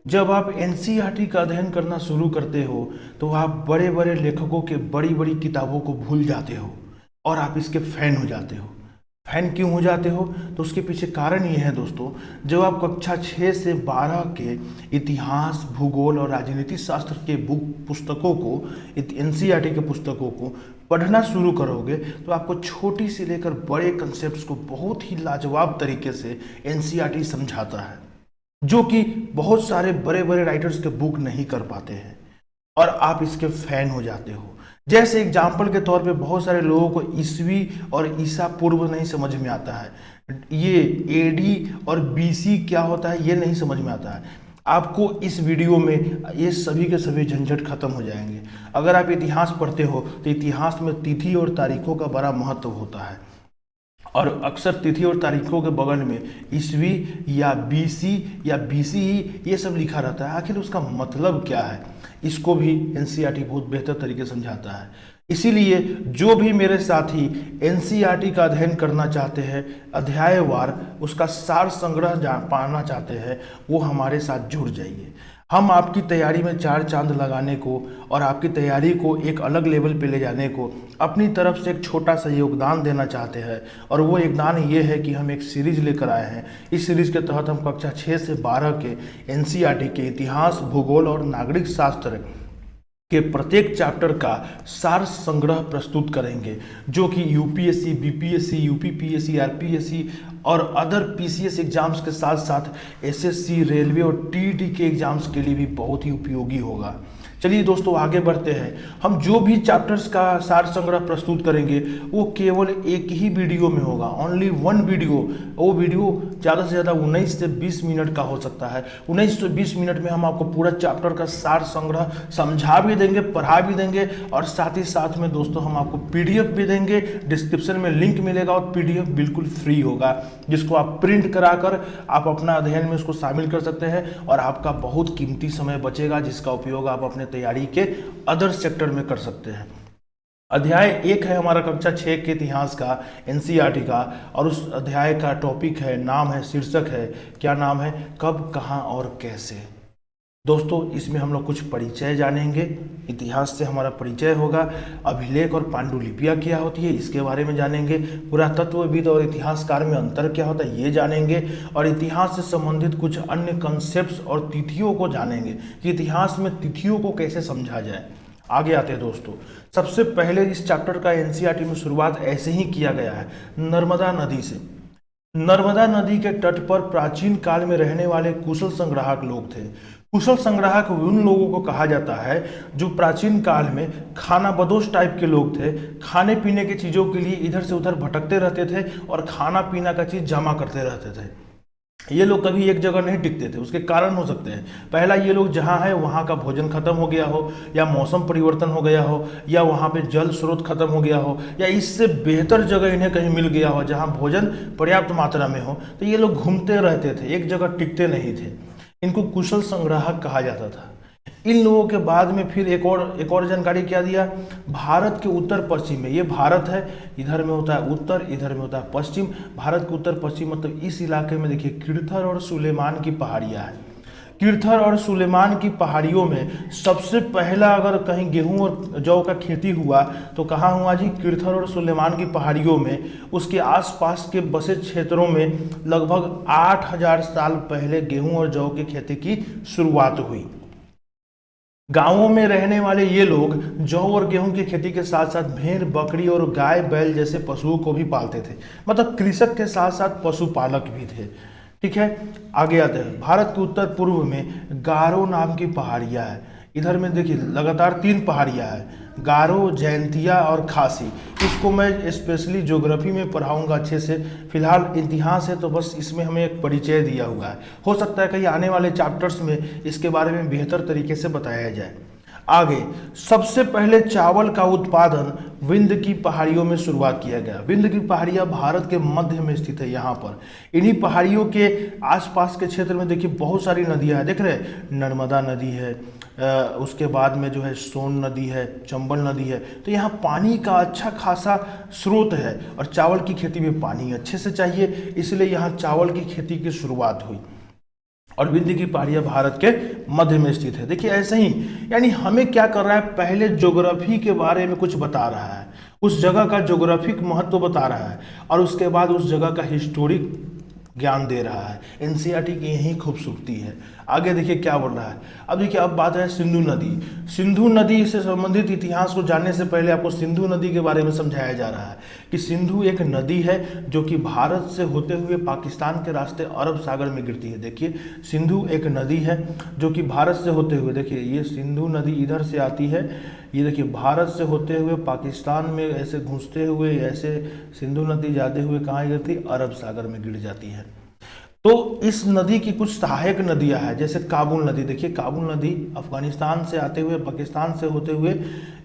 जब आप एनसीईआरटी का अध्ययन करना शुरू करते हो तो आप बड़े बड़े लेखकों के बड़ी बड़ी किताबों को भूल जाते हो और आप इसके फैन हो जाते हो। फैन क्यों हो जाते हो? तो उसके पीछे कारण ये है दोस्तों, जब आप कक्षा 6 से 12 के इतिहास, भूगोल और राजनीति शास्त्र के बुक पुस्तकों को, एनसीईआरटी के पुस्तकों को पढ़ना शुरू करोगे तो आपको छोटी से लेकर बड़े कंसेप्ट्स को बहुत ही लाजवाब तरीके से एनसीईआरटी समझाता है, जो कि बहुत सारे बड़े बड़े राइटर्स के बुक नहीं कर पाते हैं, और आप इसके फैन हो जाते हो। जैसे एग्जाम्पल के तौर पे बहुत सारे लोगों को ईसवी और ईसा पूर्व नहीं समझ में आता है, ये एडी और बीसी क्या होता है ये नहीं समझ में आता है। आपको इस वीडियो में ये सभी के सभी झंझट खत्म हो जाएंगे। अगर आप इतिहास पढ़ते हो तो इतिहास में तिथि और तारीखों का बड़ा महत्व होता है, और अक्सर तिथि और तारीखों के बगल में ईस्वी या बीसी या बीसीई ये सब लिखा रहता है। आखिर उसका मतलब क्या है, इसको भी एनसीईआरटी बहुत बेहतर तरीके से समझाता है। इसीलिए जो भी मेरे साथी एनसीईआरटी का अध्ययन करना चाहते हैं, अध्यायवार उसका सार संग्रह पाना चाहते हैं, वो हमारे साथ जुड़ जाइए। हम आपकी तैयारी में चार चांद लगाने को और आपकी तैयारी को एक अलग लेवल पे ले जाने को अपनी तरफ से एक छोटा सा योगदान देना चाहते हैं, और वो योगदान ये है कि हम एक सीरीज लेकर आए हैं। इस सीरीज के तहत हम कक्षा 6 से 12 के एनसीईआरटी के इतिहास, भूगोल और नागरिक शास्त्र के प्रत्येक चैप्टर का सार संग्रह प्रस्तुत करेंगे, जो कि यूपीएससी, बीपीएससी, यूपीपीएससी, आरपीएससी और अदर पीसीएस एग्जाम्स के साथ साथ एसएससी, रेलवे और टीईटी के एग्जाम्स के लिए भी बहुत ही उपयोगी होगा। चलिए दोस्तों आगे बढ़ते हैं। हम जो भी चैप्टर्स का सार संग्रह प्रस्तुत करेंगे वो केवल एक ही वीडियो में होगा, ओनली वन वीडियो। वो वीडियो ज़्यादा से ज़्यादा 19 से 20 मिनट का हो सकता है। 19 से 20 मिनट में हम आपको पूरा चैप्टर का सार संग्रह समझा भी देंगे, पढ़ा भी देंगे, और साथ ही साथ में दोस्तों हम आपको पीडीएफ भी देंगे। डिस्क्रिप्शन में लिंक मिलेगा और पीडीएफ बिल्कुल फ्री होगा, जिसको आप प्रिंट कराकर आप अपना अध्ययन में उसको शामिल कर सकते हैं, और आपका बहुत कीमती समय बचेगा, जिसका उपयोग आप अपने तैयारी के अदर सेक्टर में कर सकते हैं। अध्याय 1 है हमारा कक्षा 6 के इतिहास का, एनसीईआरटी का, और उस अध्याय का टॉपिक है, नाम है, शीर्षक है, क्या नाम है? कब, कहां और कैसे। दोस्तों इसमें हम लोग कुछ परिचय जानेंगे, इतिहास से हमारा परिचय होगा। अभिलेख और पांडुलिपियाँ क्या होती है इसके बारे में जानेंगे। पुरातत्वविद और इतिहासकार में अंतर क्या होता है ये जानेंगे, और इतिहास से संबंधित कुछ अन्य कंसेप्ट्स और तिथियों को जानेंगे कि इतिहास में तिथियों को कैसे समझा जाए। आगे आते हैं दोस्तों। सबसे पहले इस चैप्टर का एनसीईआरटी में शुरुआत ऐसे ही किया गया है, नर्मदा नदी से। नर्मदा नदी के तट पर प्राचीन काल में रहने वाले कुशल संग्राहक लोग थे। कुशल संग्राहक उन लोगों को कहा जाता है जो प्राचीन काल में खाना बदोश टाइप के लोग थे। खाने पीने की चीज़ों के लिए इधर से उधर भटकते रहते थे और खाना पीना का चीज़ जमा करते रहते थे। ये लोग कभी एक जगह नहीं टिकते थे। उसके कारण हो सकते हैं, पहला ये लोग जहाँ है वहाँ का भोजन खत्म हो गया हो, या मौसम परिवर्तन हो गया हो, या वहाँ पे जल स्रोत खत्म हो गया हो, या इससे बेहतर जगह इन्हें कहीं मिल गया हो जहाँ भोजन पर्याप्त मात्रा में हो। तो ये लोग घूमते रहते थे, एक जगह टिकते नहीं थे। इनको कुशल संग्राहक कहा जाता था। इन लोगों के बाद में फिर एक और जानकारी क्या दिया, भारत के उत्तर पश्चिम में, ये भारत है, इधर में होता है उत्तर, इधर में होता है पश्चिम। भारत के उत्तर पश्चिम मतलब इस इलाके में देखिए किरथर और सुलेमान की पहाड़ियाँ हैं। किरथर और सुलेमान की पहाड़ियों में सबसे पहला अगर कहीं गेहूं और जौ का खेती हुआ तो कहाँ हुआ जी? किरथर और सुलेमान की पहाड़ियों में। उसके आसपास के बसे क्षेत्रों में लगभग 8000 साल पहले गेहूं और जौ की खेती की शुरुआत हुई। गांवों में रहने वाले ये लोग जौ और गेहूं की खेती के साथ साथ भेड़, बकरी और गाय बैल जैसे पशुओं को भी पालते थे। मतलब कृषक के साथ साथ पशुपालक भी थे। ठीक है, आगे आते हैं। भारत के उत्तर पूर्व में गारो नाम की पहाड़ियाँ है। इधर में देखिए लगातार 3 पहाड़ियाँ हैं, गारो, जयंतिया और खासी। इसको मैं स्पेशली ज्योग्राफी में पढ़ाऊंगा अच्छे से। फिलहाल इतिहास है तो बस इसमें हमें एक परिचय दिया हुआ है। हो सकता है कहीं आने वाले चैप्टर्स में इसके बारे में बेहतर तरीके से बताया जाए। आगे, सबसे पहले चावल का उत्पादन विंध्य की पहाड़ियों में शुरुआत किया गया। विंध्य की पहाड़ियाँ भारत के मध्य में स्थित है। यहाँ पर इन्हीं पहाड़ियों के आसपास के क्षेत्र में देखिए बहुत सारी नदियाँ हैं, देख रहे हैं, नर्मदा नदी है, उसके बाद में जो है सोन नदी है, चंबल नदी है। तो यहाँ पानी का अच्छा खासा स्रोत है, और चावल की खेती में पानी अच्छे से चाहिए, इसलिए यहाँ चावल की खेती की शुरुआत हुई। और विंध्य की पहाड़ियां भारत के मध्य में स्थित है। देखिए ऐसे ही, यानी हमें क्या कर रहा है, पहले ज्योग्राफी के बारे में कुछ बता रहा है, उस जगह का ज्योग्राफिक महत्व बता रहा है, और उसके बाद उस जगह का हिस्टोरिक ज्ञान दे रहा है। एनसीईआरटी की यही खूबसूरती है। आगे देखिए क्या बोल रहा है। अब देखिए, अब बात है सिंधु नदी। सिंधु नदी से संबंधित इतिहास को जानने से पहले आपको सिंधु नदी के बारे में समझाया जा रहा है कि सिंधु एक नदी है जो कि भारत से होते हुए पाकिस्तान के रास्ते अरब सागर में गिरती है। देखिए, सिंधु एक नदी है जो कि भारत से होते हुए, देखिए ये सिंधु नदी इधर से आती है, ये देखिए भारत से होते हुए पाकिस्तान में ऐसे घुसते हुए, ऐसे सिंधु नदी जाते हुए कहाँ गिरती, अरब सागर में गिर जाती है। तो इस नदी की कुछ सहायक नदियां हैं, जैसे काबुल नदी। देखिए काबुल नदी अफगानिस्तान से आते हुए, पाकिस्तान से होते हुए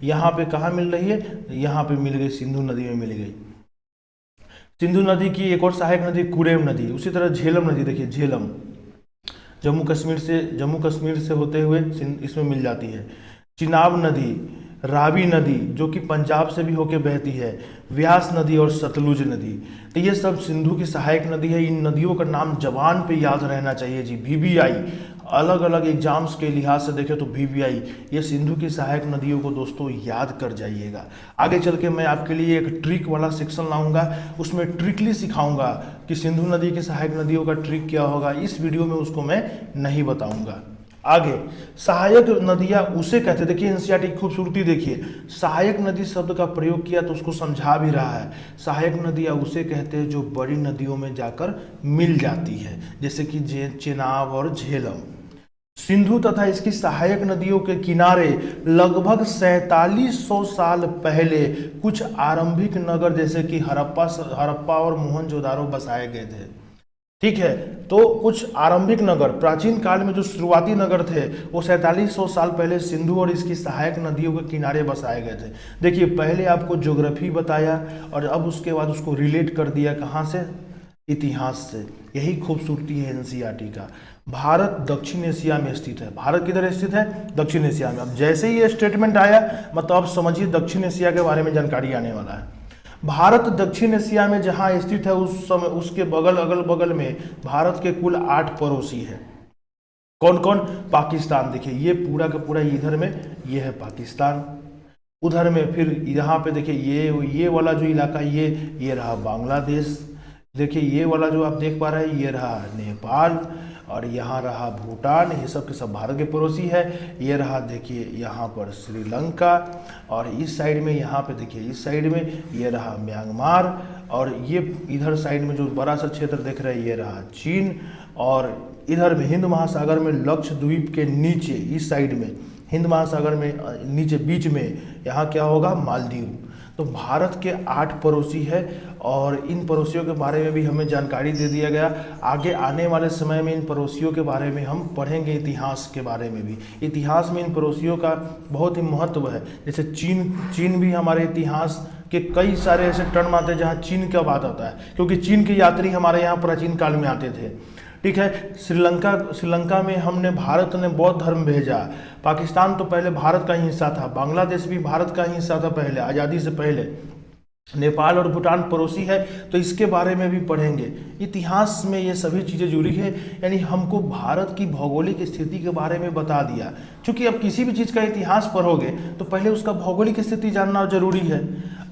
यहाँ पे कहाँ मिल रही है, यहाँ पे मिल गई, सिंधु नदी में मिल गई। सिंधु नदी की एक और सहायक नदी कुरेम नदी। उसी तरह झेलम नदी, देखिए झेलम जम्मू कश्मीर से होते हुए इसमें मिल जाती है। चिनाब नदी, रावी नदी जो कि पंजाब से भी होके बहती है, व्यास नदी और सतलुज नदी। तो ये सब सिंधु की सहायक नदी है। इन नदियों का नाम जबान पे याद रहना चाहिए जी। VVI, अलग अलग एग्जाम्स के लिहाज से देखें तो VVI, ये सिंधु की सहायक नदियों को दोस्तों याद कर जाइएगा। आगे चल के मैं आपके लिए एक ट्रिक वाला सेक्शन लाऊंगा, उसमें ट्रिकली सिखाऊंगा कि सिंधु नदी की सहायक नदियों का ट्रिक क्या होगा। इस वीडियो में उसको मैं नहीं बताऊंगा। आगे, सहायक नदियां उसे कहते हैं। देखिए एनसीईआरटी की खूबसूरती देखिए, सहायक नदी शब्द का प्रयोग किया तो उसको समझा भी रहा है। सहायक नदियां उसे कहते हैं जो बड़ी नदियों में जाकर मिल जाती है, जैसे कि चेनाब और झेलम। सिंधु तथा इसकी सहायक नदियों के किनारे लगभग 4700 साल पहले कुछ आरंभिक नगर जैसे कि हड़प्पा और मोहनजोदारो बसाए गए थे। ठीक है, तो कुछ आरंभिक नगर, प्राचीन काल में जो शुरुआती नगर थे वो 4700 साल पहले सिंधु और इसकी सहायक नदियों के किनारे बसाए गए थे। देखिए पहले आपको ज्योग्राफी बताया और अब उसके बाद उसको रिलेट कर दिया कहाँ से, इतिहास से। यही खूबसूरती है एनसीईआरटी का। भारत दक्षिण एशिया में स्थित है। भारत किधर स्थित है, दक्षिण एशिया में। अब जैसे ही ये स्टेटमेंट आया मतलब आप समझिए दक्षिण एशिया के बारे में जानकारी आने वाला है। भारत दक्षिण एशिया में जहां स्थित है उस समय उसके अगल बगल में भारत के कुल 8 पड़ोसी है। कौन कौन, पाकिस्तान। देखिए ये पूरा का पूरा इधर में ये है पाकिस्तान, उधर में फिर यहाँ पे देखिए ये वाला जो इलाका ये रहा बांग्लादेश। देखिए ये वाला जो आप देख पा रहे हैं ये रहा नेपाल, और यहाँ रहा भूटान। ये सब के सब भारत के पड़ोसी है। ये रहा देखिए यहाँ पर श्रीलंका, और इस साइड में यहाँ पे देखिए इस साइड में ये रहा म्यांमार, और ये इधर साइड में जो बड़ा सा क्षेत्र देख रहे हैं ये रहा चीन, और इधर में हिंद महासागर में लक्षद्वीप के नीचे इस साइड में हिंद महासागर में नीचे बीच में यहाँ क्या होगा, मालदीव। तो भारत के 8 पड़ोसी है और इन पड़ोसियों के बारे में भी हमें जानकारी दे दिया गया। आगे आने वाले समय में इन पड़ोसियों के बारे में हम पढ़ेंगे, इतिहास के बारे में भी। इतिहास में इन पड़ोसियों का बहुत ही महत्व है। जैसे चीन भी हमारे इतिहास के कई सारे ऐसे टर्म आते हैं जहाँ चीन का बात आता है, क्योंकि चीन के यात्री हमारे यहाँ प्राचीन काल में आते थे। ठीक है, श्रीलंका में हमने भारत ने बौद्ध धर्म भेजा। पाकिस्तान तो पहले भारत का ही हिस्सा था, बांग्लादेश भी भारत का ही हिस्सा था पहले, आज़ादी से पहले। नेपाल और भूटान पड़ोसी है, तो इसके बारे में भी पढ़ेंगे। इतिहास में ये सभी चीज़ें जुड़ी है, यानी हमको भारत की भौगोलिक स्थिति के बारे में बता दिया। क्योंकि अब किसी भी चीज़ का इतिहास पढ़ोगे तो पहले उसका भौगोलिक स्थिति जानना जरूरी है।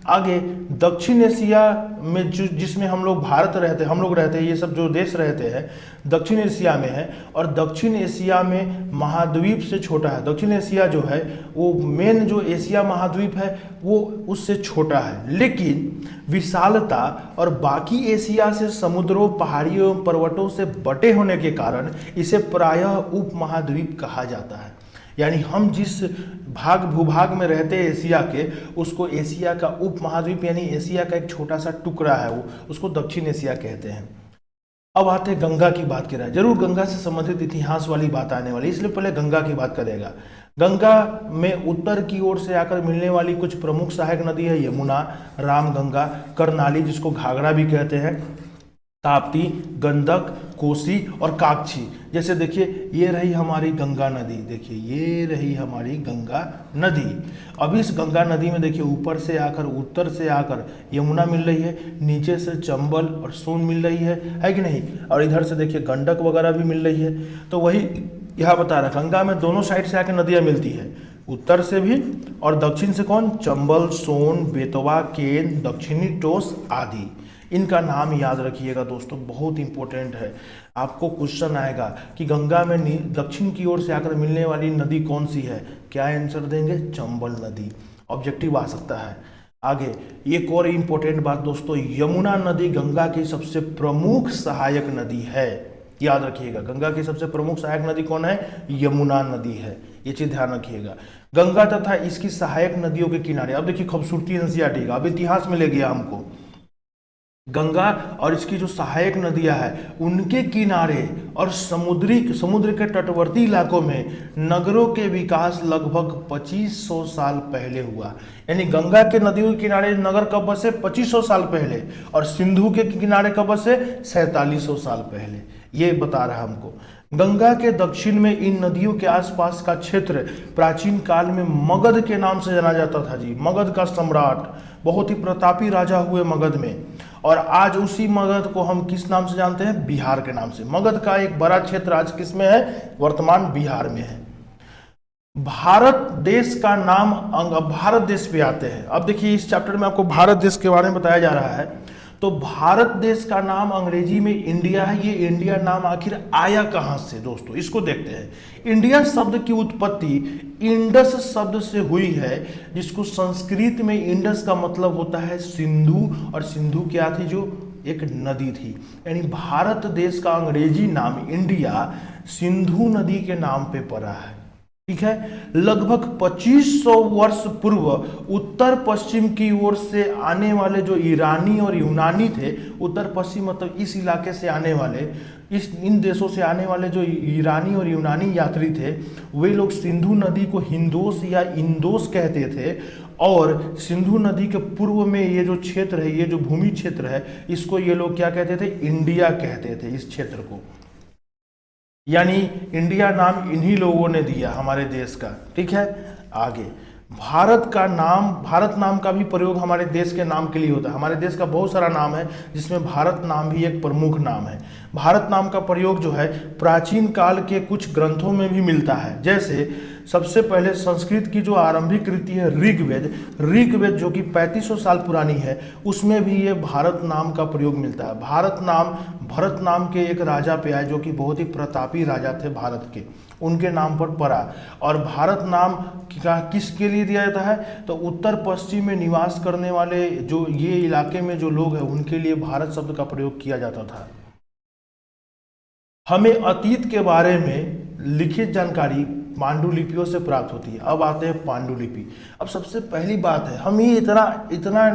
आगे दक्षिण एशिया में जिसमें हम लोग रहते हैं, ये सब जो देश रहते हैं दक्षिण एशिया में है, और दक्षिण एशिया में महाद्वीप से छोटा है। दक्षिण एशिया जो है वो मेन जो एशिया महाद्वीप है वो उससे छोटा है, लेकिन विशालता और बाकी एशिया से समुद्रों, पहाड़ियों, पर्वतों से बटे होने के कारण इसे प्रायः उप महाद्वीप कहा जाता है। यानी हम जिस भूभाग में रहते हैं एशिया के, उसको एशिया का उप महाद्वीप यानी एशिया का एक छोटा सा टुकड़ा है वो, उसको दक्षिण एशिया कहते हैं। अब आते हैं गंगा की बात करें, जरूर गंगा से संबंधित इतिहास वाली बात आने वाली, इसलिए पहले गंगा की बात करेगा। गंगा में उत्तर की ओर से आकर मिलने वाली कुछ प्रमुख सहायक नदी है यमुना, रामगंगा, करनाली जिसको घाघरा भी कहते हैं, ताप्ती, गंडक, कोसी और काक्षी। जैसे देखिए ये रही हमारी गंगा नदी, देखिए ये रही हमारी गंगा नदी। अब इस गंगा नदी में देखिए ऊपर से आकर, उत्तर से आकर यमुना मिल रही है, नीचे से चंबल और सोन मिल रही है कि नहीं, और इधर से देखिए गंडक वगैरह भी मिल रही है। तो वही यहाँ बता रहा, गंगा में दोनों साइड से आकर नदियाँ मिलती है, उत्तर से भी और दक्षिण से कौन, चंबल, सोन, बेतवा, केन, दक्षिणी टोस आदि। इनका नाम याद रखिएगा दोस्तों, बहुत इंपॉर्टेंट है। आपको क्वेश्चन आएगा कि गंगा में दक्षिण की ओर से आकर मिलने वाली नदी कौन सी है, क्या आंसर देंगे, चंबल नदी। ऑब्जेक्टिव आ सकता है। आगे एक और इंपॉर्टेंट बात दोस्तों, यमुना नदी गंगा की सबसे प्रमुख सहायक नदी है। याद रखिएगा, गंगा की सबसे प्रमुख सहायक नदी कौन है, यमुना नदी है, ये चीज ध्यान रखिएगा। गंगा तथा इसकी सहायक नदियों के किनारे, अब देखिए खूबसूरती एनसीईआरटी का, अब इतिहास में ले गया हमको। गंगा और इसकी जो सहायक नदियां हैं उनके किनारे और समुद्र के तटवर्ती इलाकों में नगरों के विकास लगभग 2500 साल पहले हुआ। यानी गंगा के नदियों के किनारे नगर कब बसे, 2500 साल पहले, और सिंधु के किनारे कब बसे, 4700 साल पहले। ये बता रहा हमको। गंगा के दक्षिण में इन नदियों के आसपास का क्षेत्र प्राचीन काल में मगध के नाम से जाना जाता था जी। मगध का सम्राट, बहुत ही प्रतापी राजा हुए मगध में, और आज उसी मगध को हम किस नाम से जानते हैं, बिहार के नाम से। मगध का एक बड़ा क्षेत्र आज किस में है, वर्तमान बिहार में है। भारत देश का नाम, भारत देश पे आते हैं। अब देखिए इस चैप्टर में आपको भारत देश के बारे में बताया जा रहा है। तो भारत देश का नाम अंग्रेजी में इंडिया है। ये इंडिया नाम आखिर आया कहां से दोस्तों, इसको देखते हैं। इंडिया शब्द की उत्पत्ति इंडस शब्द से हुई है, जिसको संस्कृत में इंडस का मतलब होता है सिंधु, और सिंधु क्या थी, जो एक नदी थी। यानी भारत देश का अंग्रेजी नाम इंडिया सिंधु नदी के नाम पे पड़ा है। ठीक है। लगभग 2500 वर्ष पूर्व उत्तर पश्चिम की ओर से आने वाले जो ईरानी और यूनानी थे, उत्तर पश्चिम मतलब इस इलाके से आने वाले, इन देशों से आने वाले जो ईरानी और यूनानी यात्री थे, वे लोग सिंधु नदी को हिंदोस या इंदोस कहते थे। और सिंधु नदी के पूर्व में ये जो क्षेत्र है, ये जो भूमि क्षेत्र है, इसको ये लोग क्या कहते थे, इंडिया कहते थे इस क्षेत्र को। यानी इंडिया नाम इन्हीं लोगों ने दिया हमारे देश का। ठीक है। आगे भारत नाम का भी प्रयोग हमारे देश के नाम के लिए होता है। हमारे देश का बहुत सारा नाम है, जिसमें भारत नाम भी एक प्रमुख नाम है। भारत नाम का प्रयोग जो है प्राचीन काल के कुछ ग्रंथों में भी मिलता है। जैसे सबसे पहले संस्कृत की जो आरंभिक कृति है ऋग्वेद जो कि 3500 साल पुरानी है, उसमें भी ये भारत नाम का प्रयोग मिलता है। भरत नाम के एक राजा पे आए, जो कि बहुत ही प्रतापी राजा थे भारत के, उनके नाम पर पड़ा। और भारत नाम किसके लिए दिया जाता है, तो उत्तर पश्चिम में निवास करने वाले जो ये इलाके में जो लोग हैं, उनके लिए भारत शब्द का प्रयोग किया जाता था। हमें अतीत के बारे में लिखित जानकारी पांडुलिपियों से प्राप्त होती है। अब आते हैं पांडुलिपि। अब सबसे पहली बात है, हम ये इतना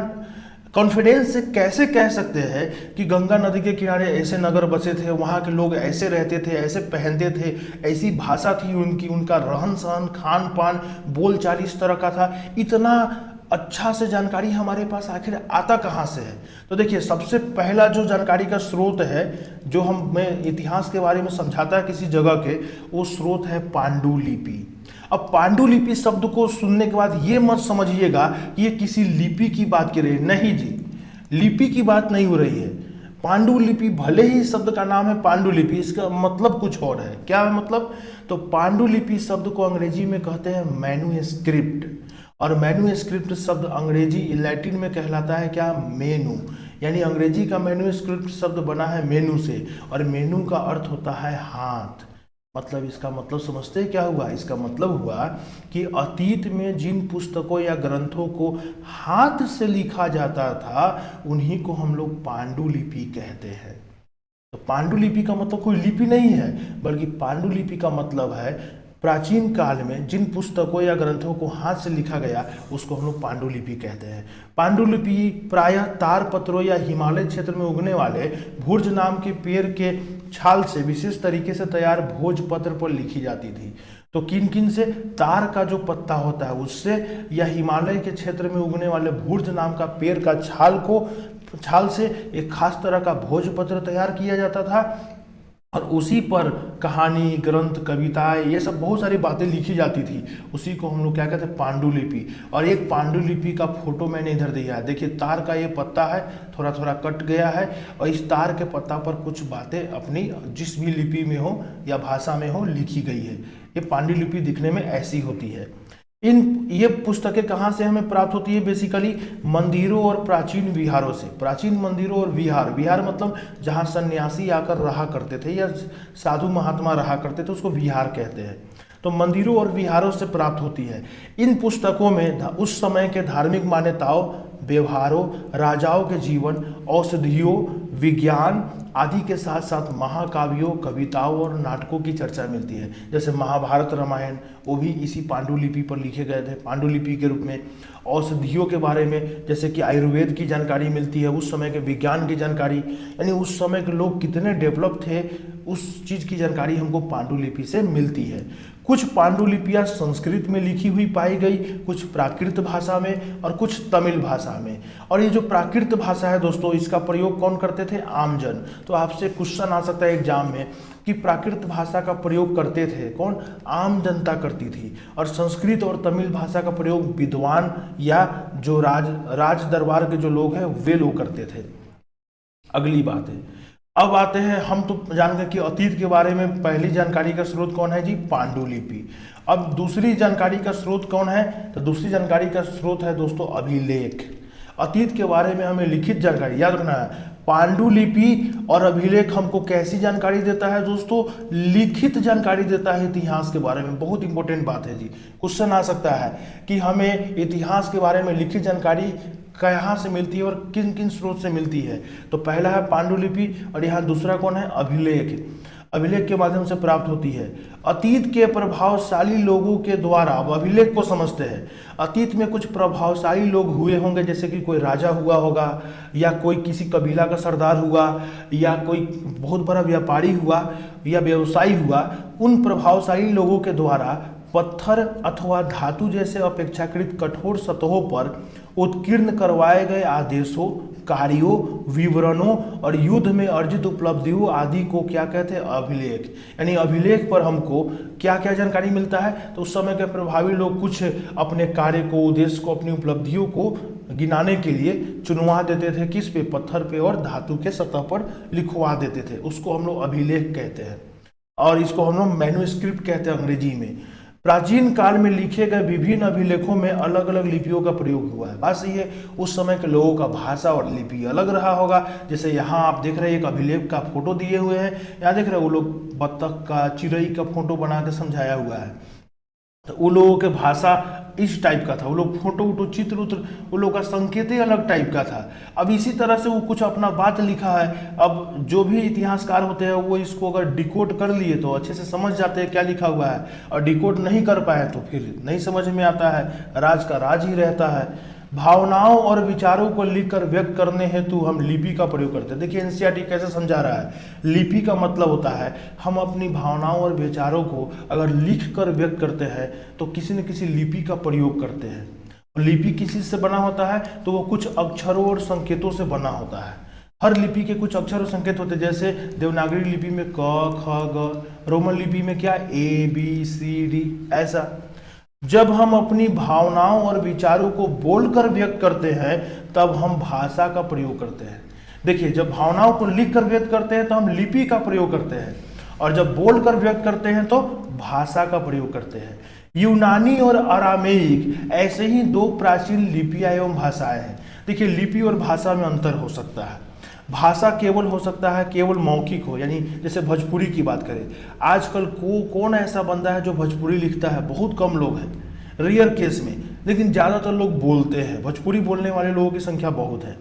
कॉन्फिडेंस से कैसे कह सकते हैं कि गंगा नदी के किनारे ऐसे नगर बसे थे, वहाँ के लोग ऐसे रहते थे, ऐसे पहनते थे, ऐसी भाषा थी उनकी, उनका रहन सहन, खान पान, बोलचाल इस तरह का था। इतना अच्छा से जानकारी हमारे पास आखिर आता कहाँ से है? तो देखिए सबसे पहला जो जानकारी का स्रोत है, जो हमें इतिहास के बारे में समझाता है किसी जगह के, वो स्रोत है पांडुलिपि। अब पांडुलिपि शब्द को सुनने के बाद ये मत समझिएगा कि ये किसी लिपि की बात कर रही है। नहीं जी, लिपि की बात नहीं हो रही है। पांडुलिपि भले ही शब्द का नाम है पांडुलिपि, इसका मतलब कुछ और है। क्या है मतलब? तो पांडुलिपि शब्द को अंग्रेजी में कहते हैं मैन्युस्क्रिप्ट, और मैन्युस्क्रिप्ट शब्द अंग्रेजी लैटिन में कहलाता है क्या? मेनू। यानी अंग्रेजी का मैन्युस्क्रिप्ट शब्द बना है मेनू से, और मेनू का अर्थ होता है हाथ। मतलब इसका मतलब समझते हैं क्या हुआ? इसका मतलब हुआ कि अतीत में जिन पुस्तकों या ग्रंथों को हाथ से लिखा जाता था, उन्हीं को हम लोग पांडुलिपि कहते हैं। तो पांडुलिपि का मतलब कोई लिपि नहीं है, बल्कि पांडुलिपि का मतलब है प्राचीन काल में जिन पुस्तकों या ग्रंथों को हाथ से लिखा गया, उसको हम लोग पांडुलिपि कहते हैं। पांडुलिपि प्रायः तारपत्रों या हिमालय क्षेत्र में उगने वाले भुर्ज नाम के पेड़ के छाल से विशेष तरीके से तैयार भोजपत्र पर लिखी जाती थी। तो किन किन से? तार का जो पत्ता होता है उससे, या हिमालय के क्षेत्र में उगने वाले भुर्ज नाम का पेड़ का छाल से एक खास तरह का भोजपत्र तैयार किया जाता था। और उसी पर कहानी, ग्रंथ, कविताएं, ये सब बहुत सारी बातें लिखी जाती थी। उसी को हम लोग क्या कहते हैं, पांडुलिपि। और एक पांडुलिपि का फोटो मैंने इधर दिया है, देखिए तार का ये पत्ता है, थोड़ा थोड़ा कट गया है, और इस तार के पत्ता पर कुछ बातें अपनी जिस भी लिपि में हो या भाषा में हो लिखी गई है। ये पांडुलिपि दिखने में ऐसी होती है। ये पुस्तकें कहाँ से हमें प्राप्त होती है? बेसिकली मंदिरों और प्राचीन विहारों से। प्राचीन मंदिरों और विहार, विहार मतलब जहाँ सन्यासी आकर रहा करते थे या साधु महात्मा रहा करते थे, उसको विहार कहते हैं। तो मंदिरों और विहारों से प्राप्त होती है। इन पुस्तकों में उस समय के धार्मिक मान्यताओं, व्यवहारों, राजाओं के जीवन, औषधियों, विज्ञान आदि के साथ साथ महाकाव्यों, कविताओं और नाटकों की चर्चा मिलती है। जैसे महाभारत, रामायण, वो भी इसी पांडुलिपि पर लिखे गए थे, पांडुलिपि के रूप में। औषधियों के बारे में, जैसे कि आयुर्वेद की जानकारी मिलती है, उस समय के विज्ञान की जानकारी, यानी उस समय के लोग कितने डेवलप थे, उस चीज़ की जानकारी हमको पांडुलिपि से मिलती है। कुछ पांडुलिपियाँ संस्कृत में लिखी हुई पाई गई, कुछ प्राकृत भाषा में और कुछ तमिल भाषा में। और ये जो प्राकृत भाषा है दोस्तों, इसका प्रयोग कौन करते थे? आमजन। तो आपसे क्वेश्चन आ सकता है एग्जाम में कि प्राकृत भाषा का प्रयोग करते थे कौन? आम जनता करती थी। और संस्कृत और तमिल भाषा का प्रयोग विद्वान या जो राज दरबार के जो लोग हैं वे लोग करते थे। अगली बात है, अब आते हैं, हम तो जान गए कि अतीत के बारे में पहली जानकारी का स्रोत कौन है जी? पांडुलिपि। अब दूसरी जानकारी का स्रोत कौन है? तो दूसरी जानकारी का स्रोत है दोस्तों अभिलेख। अतीत के बारे में हमें लिखित जानकारी याद रखना है। पांडुलिपि और अभिलेख हमको कैसी जानकारी देता है दोस्तों? लिखित जानकारी देता है इतिहास के बारे में। बहुत इंपॉर्टेंट बात है जी, क्वेश्चन आ सकता है कि हमें इतिहास के बारे में लिखित जानकारी कहाँ से मिलती है और किन किन स्रोत से मिलती है। तो पहला है पांडुलिपि और यहाँ दूसरा कौन है? अभिलेख। अभिलेख के माध्यम से प्राप्त होती है। अतीत के प्रभावशाली लोगों के द्वारा, अब अभिलेख को समझते हैं, अतीत में कुछ प्रभावशाली लोग हुए होंगे, जैसे कि कोई राजा हुआ होगा या कोई किसी कबीला का सरदार हुआ या कोई बहुत बड़ा व्यापारी हुआ या व्यवसायी हुआ। उन प्रभावशाली लोगों के द्वारा पत्थर अथवा धातु जैसे अपेक्षाकृत कठोर सतहों पर उत्कीर्ण करवाए गए आदेशों, कार्यों, विवरणों और युद्ध में अर्जित उपलब्धियों आदि को क्या कहते हैं? अभिलेख। यानी अभिलेख पर हमको क्या क्या जानकारी मिलता है? तो उस समय के प्रभावी लोग कुछ अपने कार्य को, उद्देश्य को, अपनी उपलब्धियों को गिनाने के लिए चुनवा देते थे, किस पे? पत्थर पे और धातु के सतह पर लिखवा देते थे। उसको हम लोग अभिलेख कहते हैं और इसको हम लोग मैन्युस्क्रिप्ट कहते हैं अंग्रेजी में। प्राचीन काल में लिखे गए विभिन्न अभिलेखों में अलग अलग लिपियों का प्रयोग हुआ है। बात सही है, उस समय के लोगों का भाषा और लिपि अलग रहा होगा। जैसे यहाँ आप देख रहे हैं एक अभिलेख का फोटो दिए हुए हैं, यहाँ देख रहे हैं वो लोग बत्तख का, चिड़ई का फोटो बना के समझाया हुआ है। तो वो लोगों के भाषा इस टाइप का था, वो लोग फोटो वोटो चित्र उत्र, वो लोग का संकेत ही अलग टाइप का था। अब इसी तरह से वो कुछ अपना बात लिखा है। अब जो भी इतिहासकार होते हैं वो इसको अगर डिकोड कर लिए तो अच्छे से समझ जाते हैं क्या लिखा हुआ है, और डिकोड नहीं कर पाए तो फिर नहीं समझ में आता है, राज का राज ही रहता है। भावनाओं और विचारों को लिखकर व्यक्त करने हेतु हम लिपि का प्रयोग करते हैं। देखिए एनसीईआरटी कैसे समझा रहा है। लिपि का मतलब होता है हम अपनी भावनाओं और विचारों को अगर लिख कर व्यक्त करते हैं तो किसी न किसी लिपि का प्रयोग करते हैं। लिपि किस चीज से बना होता है? तो वो कुछ अक्षरों और संकेतों से बना होता है। हर लिपि के कुछ अक्षर और संकेत होते हैं। जैसे देवनागरी लिपि में क, ख, ग, रोमन लिपि में क्या? ए, बी, सी, डी, ऐसा। जब हम अपनी भावनाओं और विचारों को बोलकर व्यक्त करते हैं तब हम भाषा का प्रयोग करते हैं। देखिए जब भावनाओं को लिखकर व्यक्त करते हैं तो हम लिपि का प्रयोग करते हैं, और जब बोलकर व्यक्त करते हैं तो भाषा का प्रयोग करते हैं। यूनानी और अरामेइक ऐसे ही दो प्राचीन लिपियां एवं भाषाएं हैं। देखिए लिपि और भाषा में अंतर हो सकता है। भाषा केवल हो सकता है केवल मौखिक हो, यानी जैसे भोजपुरी की बात करें, आजकल कौन ऐसा बंदा है जो भोजपुरी लिखता है? बहुत कम लोग हैं, रेयर केस में, लेकिन ज़्यादातर लोग बोलते हैं। भोजपुरी बोलने वाले लोगों की संख्या बहुत है।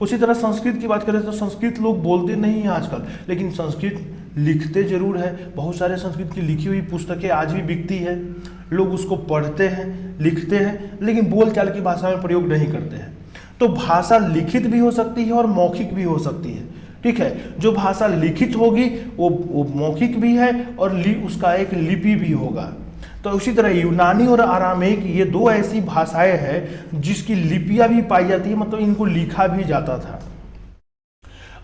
उसी तरह संस्कृत की बात करें तो संस्कृत लोग बोलते नहीं हैं आजकल, लेकिन संस्कृत लिखते जरूर है। बहुत सारे संस्कृत की लिखी हुई पुस्तकें आज भी बिकती है, लोग उसको पढ़ते हैं, लिखते हैं, लेकिन बोलचाल की भाषा में प्रयोग नहीं करते हैं। तो भाषा लिखित भी हो सकती है और मौखिक भी हो सकती है। ठीक है, जो भाषा लिखित होगी वो मौखिक भी है और उसका एक लिपि भी होगा। तो उसी तरह यूनानी और अरामेइक ये दो ऐसी भाषाएं हैं जिसकी लिपियां भी पाई जाती है, मतलब इनको लिखा भी जाता था।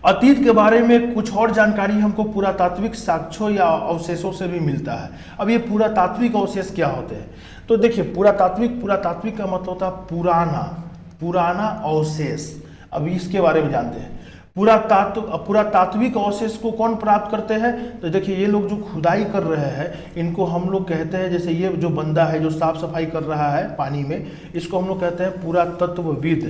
अतीत के बारे में कुछ और जानकारी हमको पुरातात्विक साक्ष्यों या अवशेषों से भी मिलता है। अब ये पुरातात्विक अवशेष क्या होते हैं? तो देखिए, पुरातात्विक का मतलब होता है पुराना अवशेष। अब इसके बारे में जानते हैं। पुरातात्विक अवशेष को कौन प्राप्त करते हैं? तो देखिए, ये लोग जो खुदाई कर रहे हैं इनको हम लोग कहते हैं, जैसे ये जो बंदा है जो साफ सफाई कर रहा है पानी में, इसको हम लोग कहते हैं पुरातत्वविद।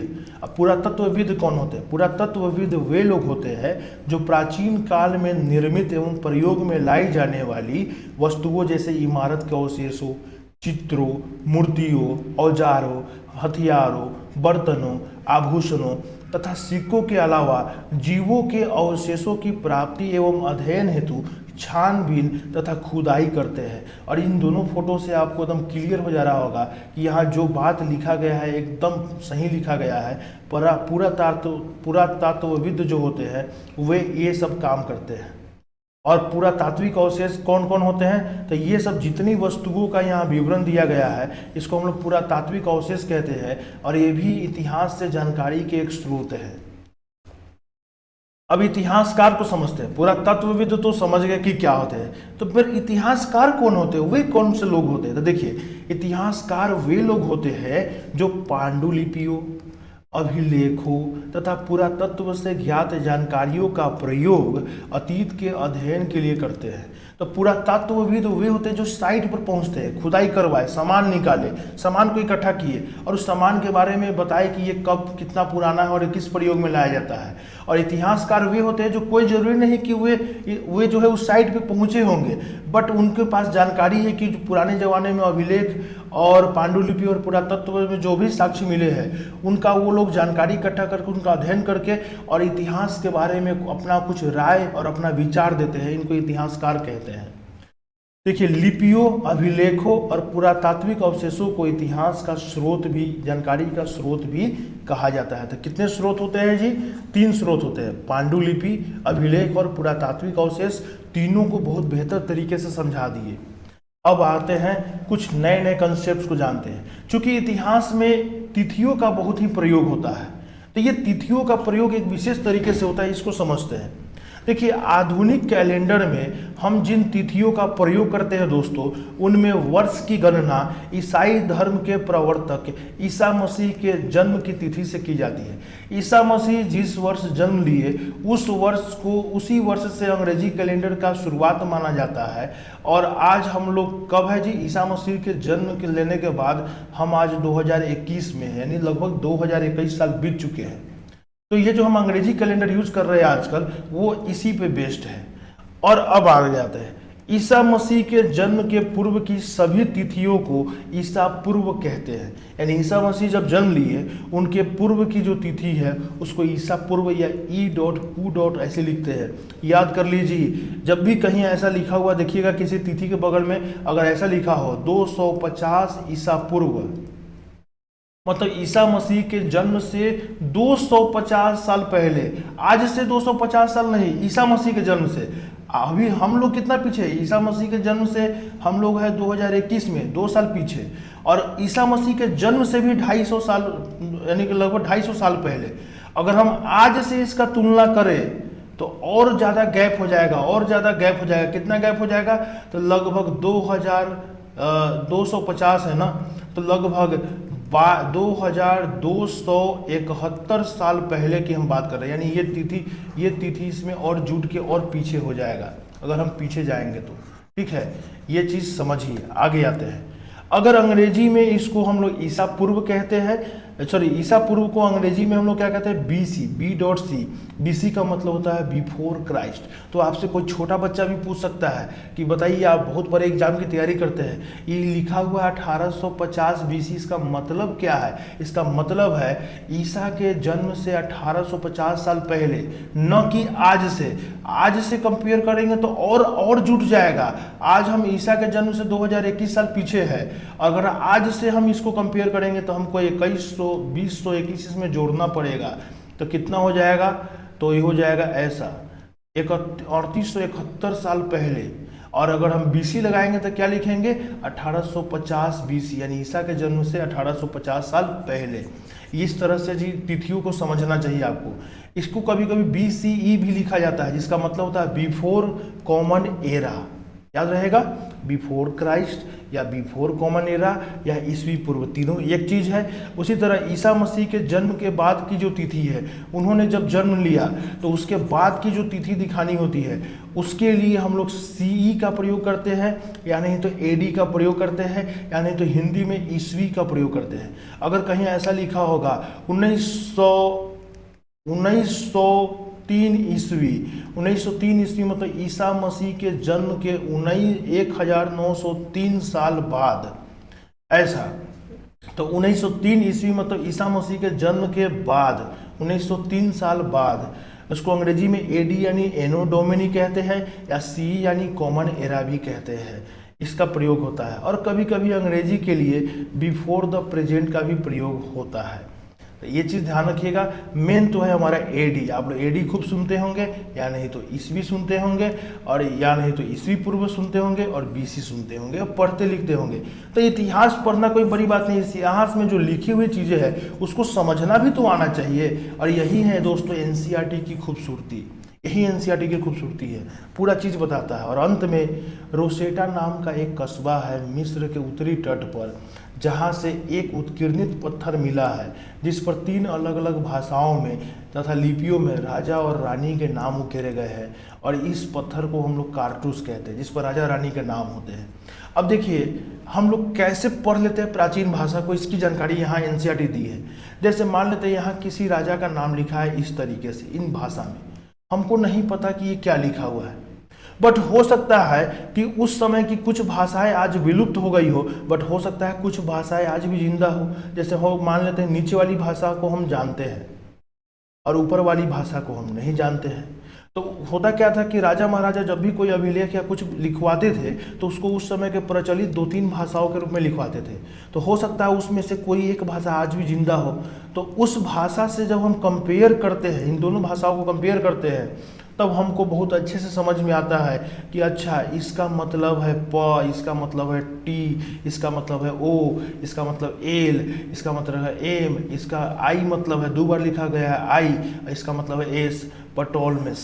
अब पुरातत्वविद कौन होते हैं? पुरातत्वविद वे लोग होते हैं जो प्राचीन काल में निर्मित एवं प्रयोग में लाई जाने वाली वस्तुओं जैसे इमारत के अवशेषों, चित्रों, मूर्तियों, औजारों, हथियारों, बर्तनों, आभूषणों तथा सिक्कों के अलावा जीवों के अवशेषों की प्राप्ति एवं अध्ययन हेतु छानबीन तथा खुदाई करते हैं। और इन दोनों फोटो से आपको एकदम क्लियर हो जा रहा होगा कि यहाँ जो बात लिखा गया है एकदम सही लिखा गया है। पुरातत्वविद जो होते हैं वे ये सब काम करते हैं। और पुरातात्विक अवशेष कौन कौन होते हैं? तो ये सब जितनी वस्तुओं का यहाँ विवरण दिया गया है इसको हम लोग पुरातात्विक अवशेष कहते हैं। और ये भी इतिहास से जानकारी के एक स्रोत है। अब इतिहासकार को समझते हैं। पुरातत्वविद तो समझ गए कि क्या होते हैं, तो फिर इतिहासकार कौन होते हैं? वे कौन से लोग होते हैं? तो देखिए, इतिहासकार वे लोग होते हैं जो पांडुलिपियों, अभिलेखों तथा पुरातत्व से ज्ञात जानकारियों का प्रयोग अतीत के अध्ययन के लिए करते हैं। तो पुरातत्वविद वे होते हैं जो साइट पर पहुंचते हैं, खुदाई करवाए, सामान निकाले, सामान को इकट्ठा किए और उस सामान के बारे में बताए कि ये कब कितना पुराना है और किस प्रयोग में लाया जाता है। और इतिहासकार वे होते हैं जो कोई जरूरी नहीं कि वे जो है उस साइट पे पहुंचे होंगे, बट उनके पास जानकारी है कि जो पुराने ज़माने में अभिलेख और पांडुलिपि और पुरातत्व में जो भी साक्ष्य मिले हैं उनका वो लोग जानकारी इकट्ठा करके उनका अध्ययन करके और इतिहास के बारे में अपना कुछ राय और अपना विचार देते हैं। इनको इतिहासकार कहते हैं। देखिए, लिपियों, अभिलेखों और पुरातात्विक अवशेषों को इतिहास का स्रोत भी, जानकारी का स्रोत भी कहा जाता है। तो कितने स्रोत होते हैं जी? 3 स्रोत होते हैं। पांडुलिपि, अभिलेख और पुरातात्विक अवशेष, तीनों को बहुत बेहतर तरीके से समझा दिए। अब आते हैं कुछ नए नए कंसेप्ट को जानते हैं। क्योंकि इतिहास में तिथियों का बहुत ही प्रयोग होता है, तो ये तिथियों का प्रयोग एक विशेष तरीके से होता है, इसको समझते हैं। देखिए, आधुनिक कैलेंडर में हम जिन तिथियों का प्रयोग करते हैं दोस्तों, उनमें वर्ष की गणना ईसाई धर्म के प्रवर्तक ईसा मसीह के जन्म की तिथि से की जाती है। ईसा मसीह जिस वर्ष जन्म लिए उस वर्ष को, उसी वर्ष से अंग्रेजी कैलेंडर का शुरुआत माना जाता है। और आज हम लोग कब है जी? ईसा मसीह के जन्म के लेने के बाद हम आज 2021 में है, यानी लगभग 2021 साल बीत चुके हैं। तो ये जो हम अंग्रेजी कैलेंडर यूज कर रहे हैं आजकल, वो इसी पे बेस्ड है। और अब आगे जाते हैं, ईसा मसीह के जन्म के पूर्व की सभी तिथियों को ईसा पूर्व कहते हैं। यानी ईसा मसीह जब जन्म लिए उनके पूर्व की जो तिथि है उसको ईसा पूर्व या E.Q. ऐसे लिखते हैं। याद कर लीजिए, जब भी कहीं ऐसा लिखा हुआ देखिएगा किसी तिथि के बगल में, अगर ऐसा लिखा हो 250 ईसा पूर्व, मतलब ईसा मसीह के जन्म से 250 साल पहले, आज से 250 साल नहीं, ईसा मसीह के जन्म से। अभी हम लोग कितना पीछे? ईसा मसीह के जन्म से हम लोग है 2021 में, 2 साल पीछे। और ईसा मसीह के जन्म से भी 250 साल, यानी कि लगभग 250 साल पहले। अगर हम आज से इसका तुलना करें तो और ज़्यादा गैप हो जाएगा, और ज़्यादा गैप हो जाएगा। कितना गैप हो जाएगा? तो लगभग 250 है ना, तो लगभग 2271 साल पहले की हम बात कर रहे हैं। यानी ये तिथि इसमें और जुड़ के और पीछे हो जाएगा अगर हम पीछे जाएंगे तो। ठीक है, ये चीज़ समझिए। आगे आते हैं। अगर अंग्रेजी में इसको हम लोग ईसा पूर्व कहते हैं, सॉरी, ईसा पूर्व को अंग्रेजी में हम लोग क्या कहते हैं? BC, B.C। BC का मतलब होता है बिफोर क्राइस्ट। तो आपसे कोई छोटा बच्चा भी पूछ सकता है कि बताइए, आप बहुत बड़े एग्जाम की तैयारी करते हैं, ये लिखा हुआ 1850 BC, इसका मतलब क्या है? इसका मतलब है ईसा के जन्म से 1850 साल पहले, न कि आज से। आज से कंपेयर करेंगे तो और जुट जाएगा। आज हम ईसा के जन्म से 2021 साल पीछे है। अगर आज से हम इसको कंपेयर करेंगे तो हमको 2121 इसमें जोड़ना पड़ेगा। तो कितना हो जाएगा? तो ये हो जाएगा ऐसा 3871 साल पहले। और अगर हम BC लगाएंगे तो क्या लिखेंगे? 1850 BC, यानी ईसा के जन्म से 1850 साल पहले। इस तरह से जी तिथियों को समझना चाहिए आपको। इसको कभी कभी BCE भी लिखा जाता है, जिसका मतलब होता है बिफोर कॉमन एरा। याद रहेगा, बिफोर क्राइस्ट या बिफोर कॉमन एरा या ईसवी पूर्व, तीनों एक चीज है। उसी तरह ईसा मसीह के जन्म के बाद की जो तिथि है, उन्होंने जब जन्म लिया तो उसके बाद की जो तिथि दिखानी होती है, उसके लिए हम लोग CE का प्रयोग करते हैं, या नहीं तो AD का प्रयोग करते हैं, या नहीं तो हिंदी में ईसवी का प्रयोग करते हैं। अगर कहीं ऐसा लिखा होगा 1903 ईस्वी, 1903 ईस्वी मतलब ईसा मसीह के जन्म के 1903 साल बाद, ऐसा तो 1903 ईस्वी मतलब ईसा मसीह के जन्म के बाद 1903 साल बाद, उसको अंग्रेजी में AD यानी एनो डोमिनी कहते हैं, या CE यानी कॉमन एरा भी कहते हैं। इसका प्रयोग होता है। और कभी कभी अंग्रेजी के लिए बिफोर द प्रेजेंट का भी प्रयोग होता है। तो ये चीज़ ध्यान रखिएगा। मेन तो है हमारा AD, आप लोग AD खूब सुनते होंगे, या नहीं तो ईस्वी सुनते होंगे, और या नहीं तो ईस्वी पूर्व सुनते होंगे, और BC सुनते होंगे, और पढ़ते लिखते होंगे। तो इतिहास पढ़ना कोई बड़ी बात नहीं, इतिहास में जो लिखी हुई चीज़ें हैं उसको समझना भी तो आना चाहिए। और यही है दोस्तों NCERT की खूबसूरती, यही NCERT की खूबसूरती है, पूरा चीज़ बताता है। और अंत में रोसेटा नाम का एक कस्बा है मिस्र के उत्तरी तट पर, जहाँ से एक उत्कीर्णित पत्थर मिला है, जिस पर 3 अलग अलग भाषाओं में तथा लिपियों में राजा और रानी के नाम उकेरे गए हैं। और इस पत्थर को हम लोग कारटूस कहते हैं, जिस पर राजा रानी के नाम होते हैं। अब देखिए हम लोग कैसे पढ़ लेते हैं प्राचीन भाषा को, इसकी जानकारी यहाँ NCERT दी है। जैसे मान लेते हैं यहाँ किसी राजा का नाम लिखा है इस तरीके से, इन भाषा में, हमको नहीं पता कि ये क्या लिखा हुआ है, बट हो सकता है कि उस समय की कुछ भाषाएं आज विलुप्त हो गई हो, बट हो सकता है कुछ भाषाएं आज भी जिंदा हो। जैसे हो मान लेते हैं नीचे वाली भाषा को हम जानते हैं और ऊपर वाली भाषा को हम नहीं जानते हैं। तो होता क्या था कि राजा महाराजा जब भी कोई अभिलेख या कुछ लिखवाते थे तो उसको उस समय के प्रचलित 2-3 भाषाओं के रूप में लिखवाते थे। तो हो सकता है उसमें से कोई एक भाषा आज भी जिंदा हो, तो उस भाषा से जब हम कंपेयर करते हैं, इन दोनों भाषाओं को कंपेयर करते हैं, तब हमको बहुत अच्छे से समझ में आता है कि अच्छा इसका मतलब है प, इसका मतलब है टी, इसका मतलब है ओ, इसका मतलब एल, इसका मतलब है एम, इसका आई मतलब है 2 बार लिखा गया है आई, इसका मतलब है एस। पटोलमिस,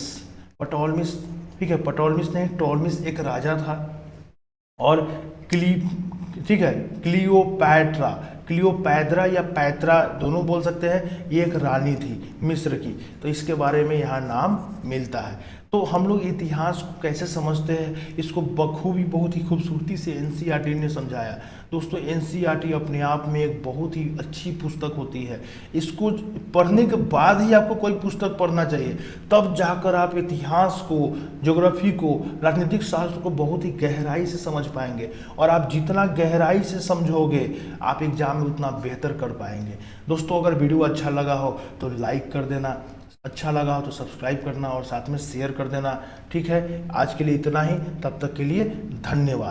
ठीक है, पटोलमिस नहीं, टोलमिस एक राजा था। और ठीक है, क्लियोपैद्रा या पैत्रा दोनों बोल सकते हैं, ये एक रानी थी मिस्र की। तो इसके बारे में यहाँ नाम मिलता है। तो हम लोग इतिहास को कैसे समझते हैं, इसको बखूबी बहुत ही खूबसूरती से NCERT ने समझाया। दोस्तों NCERT अपने आप में एक बहुत ही अच्छी पुस्तक होती है। इसको पढ़ने के बाद ही आपको कोई पुस्तक पढ़ना चाहिए, तब जाकर आप इतिहास को, ज्योग्राफी को, राजनीतिक शास्त्र को बहुत ही गहराई से समझ पाएंगे। और आप जितना गहराई से समझोगे आप एग्जाम में उतना बेहतर कर पाएंगे। दोस्तों अगर वीडियो अच्छा लगा हो तो लाइक कर देना, अच्छा लगा हो तो सब्सक्राइब करना और साथ में शेयर कर देना। ठीक है, आज के लिए इतना ही, तब तक के लिए धन्यवाद।